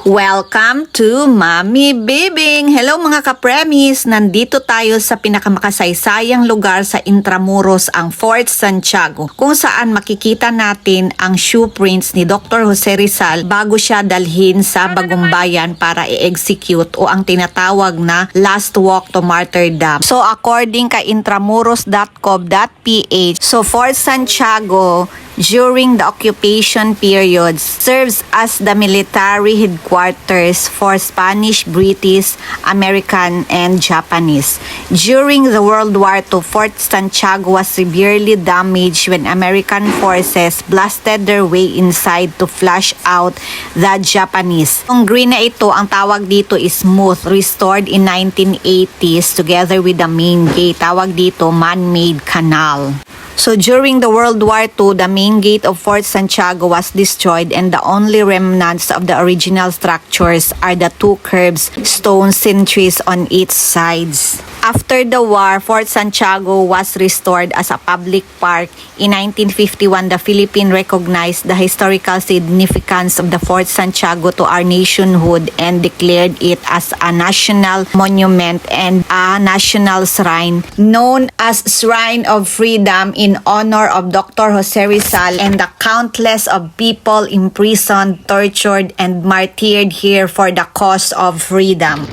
Welcome to Mommy Bibing! Hello mga ka-premies! Nandito tayo sa pinakamakasaysayang lugar sa Intramuros, ang Fort Santiago, kung saan makikita natin ang shoe prints ni Dr. Jose Rizal bago siya dalhin sa Bagong Bayan para i-execute o ang tinatawag na last walk to martyrdom. So according kay intramuros.com.ph, so Fort Santiago during the occupation periods serves as the military headquarters for Spanish, British, American, and Japanese. During the World War II, Fort Santiago was severely damaged when American forces blasted their way inside to flush out the Japanese. Ang green na ito, ang tawag dito is smooth, restored in 1980s together with the main gate. Tawag dito man-made canal. So during the World War II, the main gate of Fort Santiago was destroyed and the only remnants of the original structures are the two curbed stone sentries on each sides. After the war, Fort Santiago was restored as a public park. In 1951, the Philippines recognized the historical significance of the Fort Santiago to our nationhood and declared it as a national monument and a national shrine known as Shrine of Freedom in honor of Dr. Jose Rizal and the countless of people imprisoned, tortured, and martyred here for the cause of freedom.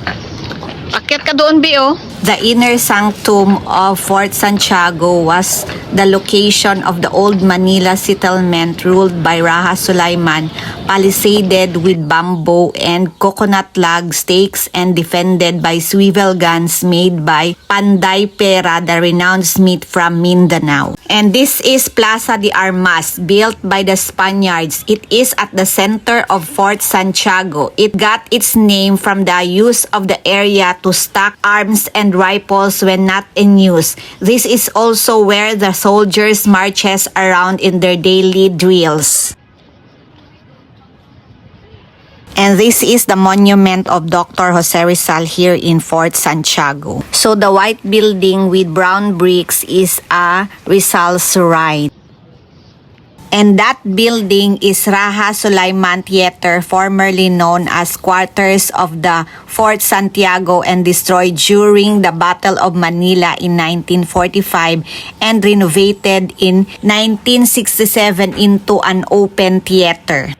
Akyat ka doon, Bio. The inner sanctum of Fort Santiago was the location of the old Manila settlement ruled by Raja Sulaiman, palisaded with bamboo and coconut log stakes and defended by swivel guns made by Panday Pera, the renowned smith from Mindanao. And this is Plaza de Armas, built by the Spaniards. It is at the center of Fort Santiago. It got its name from the use of the area to stock arms and rifles when not in use. This is also where the soldiers marches around in their daily drills. And this is the monument of Dr. Jose Rizal here in Fort Santiago. So the white building with brown bricks is a Rizal Shrine. And that building is Raja Sulaiman Theater, formerly known as quarters of the Fort Santiago and destroyed during the Battle of Manila in 1945 and renovated in 1967 into an open theater.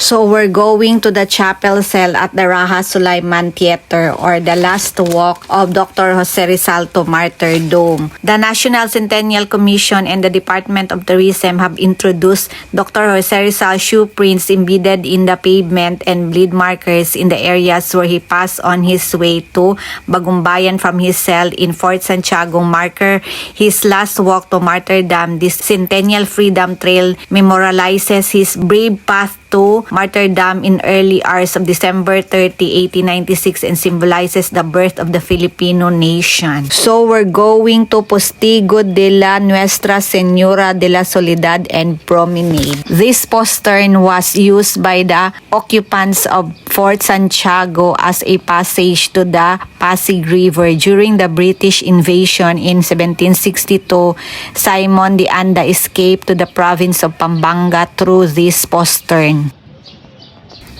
So we're going to the chapel cell at the Raja Sulaiman Theater, or the last walk of Dr. Jose Rizal to martyrdom. The National Centennial Commission and the Department of Tourism have introduced Dr. Jose Rizal shoe prints embedded in the pavement and bleed markers in the areas where he passed on his way to Bagong Bayan from his cell in Fort Santiago. Marker his last walk to martyrdom. This Centennial Freedom Trail memorializes his brave path to martyrdom in early hours of December 30, 1896 and symbolizes the birth of the Filipino nation. So we're going to Postigo de la Nuestra Señora de la Soledad and Promenade. This postern was used by the occupants of Fort Santiago as a passage to the Pasig River during the British invasion in 1762. Simon de Anda escaped to the province of Pampanga through this postern.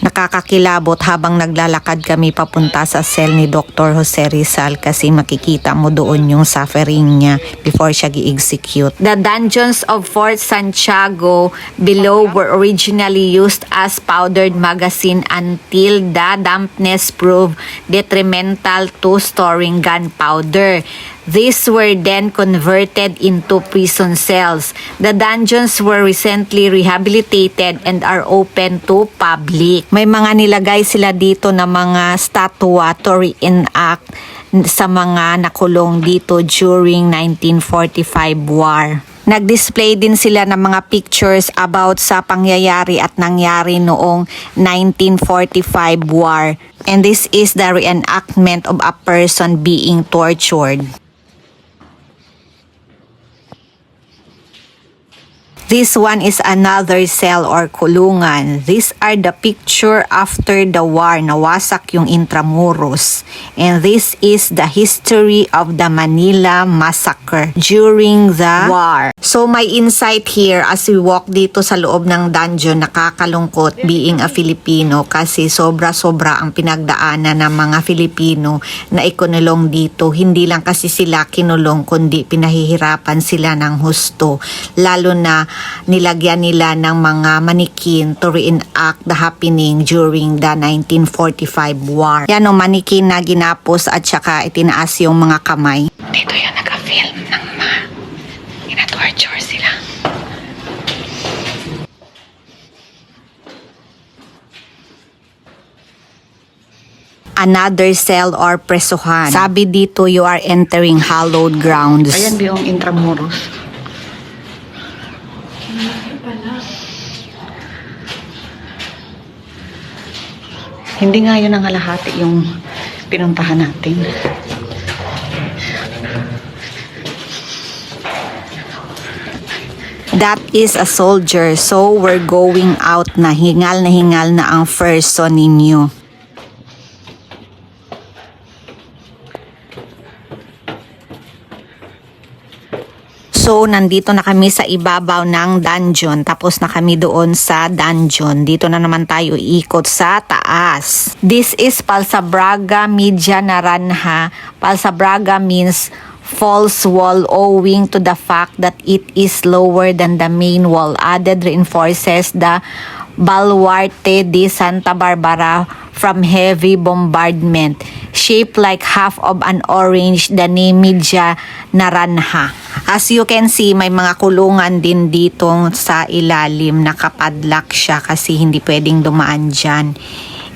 Nakakakilabot habang naglalakad kami papunta sa cell ni Dr. Jose Rizal kasi makikita mo doon yung suffering niya before siya gi-execute. The dungeons of Fort Santiago below were originally used as powdered magazine until the dampness proved detrimental to storing gunpowder. These were then converted into prison cells. The dungeons were recently rehabilitated and are open to public. May mga nilagay sila dito na mga statua to reenact sa mga nakulong dito during 1945 war. Nag-display din sila ng mga pictures about sa pangyayari at nangyari noong 1945 war. And this is the reenactment of a person being tortured. This one is another cell or kulungan. These are the picture after the war. Nawasak yung Intramuros. And this is the history of the Manila massacre during the war. So may insight here as we walk dito sa loob ng dungeon. Nakakalungkot being a Filipino kasi sobra-sobra ang pinagdaanan ng mga Filipino na ikunulong dito. Hindi lang kasi sila kinulong kundi pinahihirapan sila ng husto. Lalo na nilagyan nila ng mga manikin to reenact the happening during the 1945 war. Yan o, manikin na ginapos at saka itinaas yung mga kamay. Dito yan naka-film ng mga ina-torture sila. Another cell or presuhan. Sabi dito, you are entering hallowed grounds. Ayan ba yung Intramuros? Hindi nga yun ang kalahati yung pinuntahan natin. That is a soldier. So, we're going out na. Hingal na ang person ninyo. So, nandito na kami sa ibabaw ng dungeon. Tapos na kami doon sa dungeon. Dito na naman tayo iikot sa taas. This is Palsabraga Media Naranha. Palsabraga means false wall owing to the fact that it is lower than the main wall. Added reinforces the baluarte de Santa Barbara from heavy bombardment. Shaped like half of an orange, the name Media Naranha. As you can see, may mga kulungan din dito sa ilalim. Nakapadlock siya kasi hindi pwedeng dumaan dyan.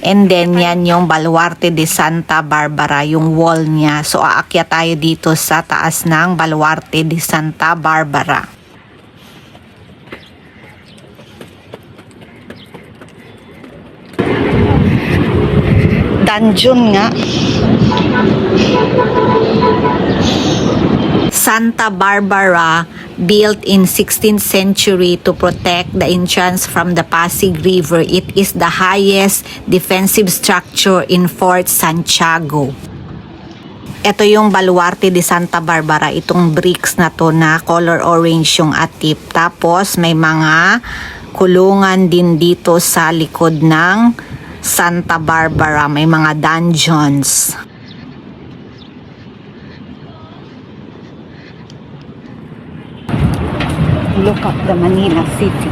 And then, yan yung Baluarte de Santa Barbara, yung wall niya. So, aakyat tayo dito sa taas ng Baluarte de Santa Barbara. Dungeon nga. Santa Barbara, built in 16th century to protect the entrance from the Pasig River. It is the highest defensive structure in Fort Santiago. Ito yung Baluarte de Santa Barbara. Itong bricks na to na color orange yung atip. Tapos may mga kulungan din dito sa likod ng Santa Barbara. May mga dungeons. Look at the Manila city.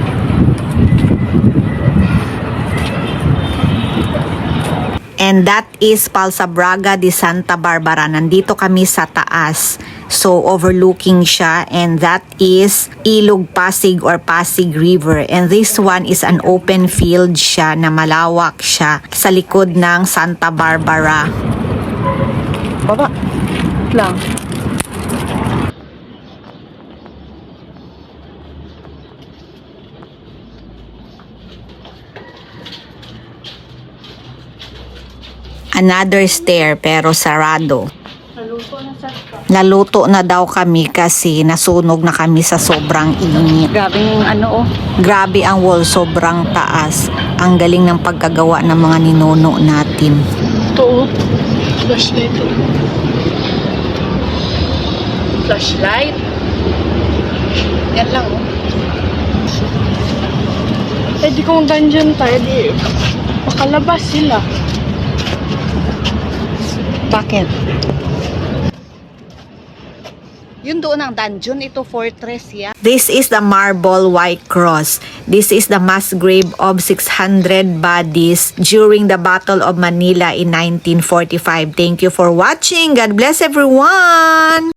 And that is Palsabraga de Santa Barbara. Nandito kami sa taas. So, overlooking siya. And that is Ilog Pasig or Pasig River. And this one is an open field siya na malawak siya sa likod ng Santa Barbara. Baba lang. Another stair pero sarado. Naluto na daw kami kasi nasunog na kami sa sobrang init. Grabe yung ano oh. Grabe ang wall, sobrang taas. Ang galing ng pagkagawa ng mga ninuno natin. Ito oh. Flashlight oh. Flashlight. Yan lang oh. Eh di kung dungeon tayo, di makalabas sila. Bakit? Yun doon ang dungeon, ito fortress yan. This is the marble white cross. This is the mass grave of 600 bodies during the Battle of Manila in 1945. Thank you for watching. God bless everyone!